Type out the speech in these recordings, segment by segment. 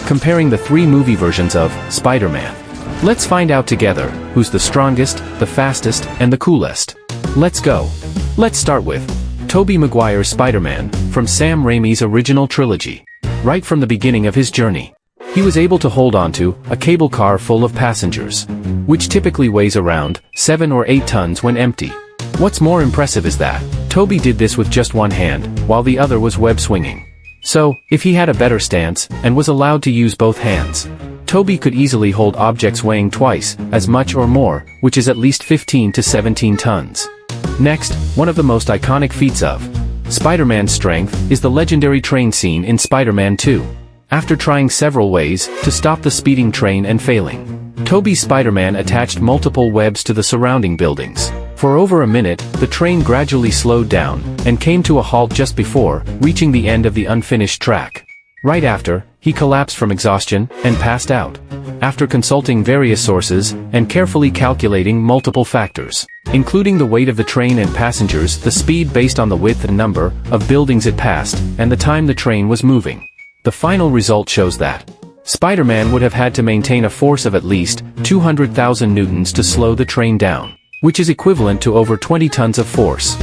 comparing the three movie versions of Spider-Man. Let's find out together who's the strongest, the fastest, and the coolest. Let's go. Let's start with Tobey Maguire's Spider-Man from Sam Raimi's original trilogy. Right from the beginning of his journey, he was able to hold onto a cable car full of passengers, which typically weighs around 7 or 8 tons when empty. What's more impressive is that Tobey did this with just one hand, while the other was web swinging. So, if he had a better stance and was allowed to use both hands, Tobey could easily hold objects weighing twice as much or more, which is at least 15 to 17 tons. Next, one of the most iconic feats of Spider-Man's strength is the legendary train scene in Spider-Man 2. After trying several ways to stop the speeding train and failing, Tobey's Spider-Man attached multiple webs to the surrounding buildings. For over a minute, the train gradually slowed down and came to a halt just before reaching the end of the unfinished track. Right after, he collapsed from exhaustion and passed out. After consulting various sources and carefully calculating multiple factors, including the weight of the train and passengers, the speed based on the width and number of buildings it passed, and the time the train was moving, the final result shows that Spider-Man would have had to maintain a force of at least 200,000 newtons to slow the train down, which is equivalent to over 20 tons of force.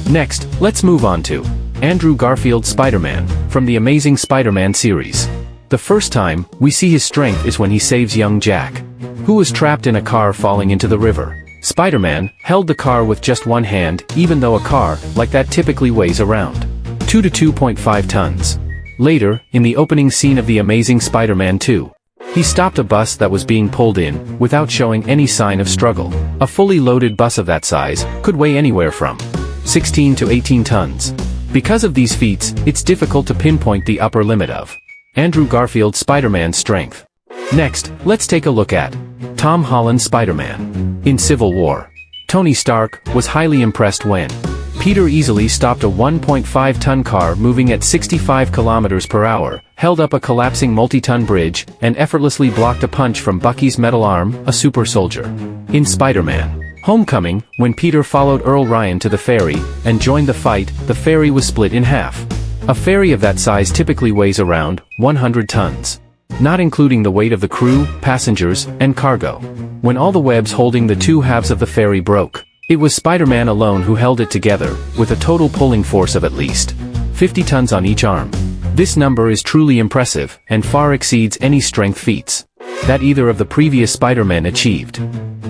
Next, let's move on to Andrew Garfield's Spider-Man from the Amazing Spider-Man series. The first time we see his strength is when he saves young Jack, who was trapped in a car falling into the river. Spider-Man held the car with just one hand, even though a car like that typically weighs around 2 to 2.5 tons. Later, in the opening scene of The Amazing Spider-Man 2, he stopped a bus that was being pulled in without showing any sign of struggle. A fully loaded bus of that size could weigh anywhere from 16 to 18 tons. Because of these feats, it's difficult to pinpoint the upper limit of Andrew Garfield's Spider-Man's strength. Next, let's take a look at Tom Holland's Spider-Man. In Civil War, Tony Stark was highly impressed when Peter easily stopped a 1.5-ton car moving at 65 kilometers per hour, held up a collapsing multi-ton bridge, and effortlessly blocked a punch from Bucky's metal arm, a super soldier. In Spider-Man Homecoming, when Peter followed Earl Ryan to the ferry and joined the fight, the ferry was split in half. A ferry of that size typically weighs around 100 tons, not including the weight of the crew, passengers, and cargo. When all the webs holding the two halves of the ferry broke, it was Spider-Man alone who held it together, with a total pulling force of at least 50 tons on each arm. This number is truly impressive, and far exceeds any strength feats that either of the previous Spider-Men achieved.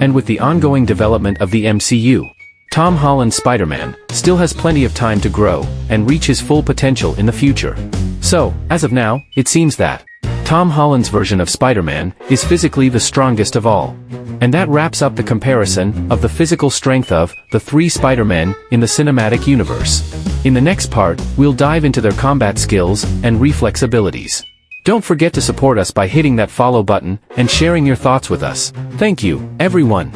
And with the ongoing development of the MCU, Tom Holland's Spider-Man still has plenty of time to grow and reach his full potential in the future. So, as of now, it seems that Tom Holland's version of Spider-Man is physically the strongest of all. And that wraps up the comparison of the physical strength of the three Spider-Men in the cinematic universe. In the next part, we'll dive into their combat skills and reflex abilities. Don't forget to support us by hitting that follow button and sharing your thoughts with us. Thank you, everyone.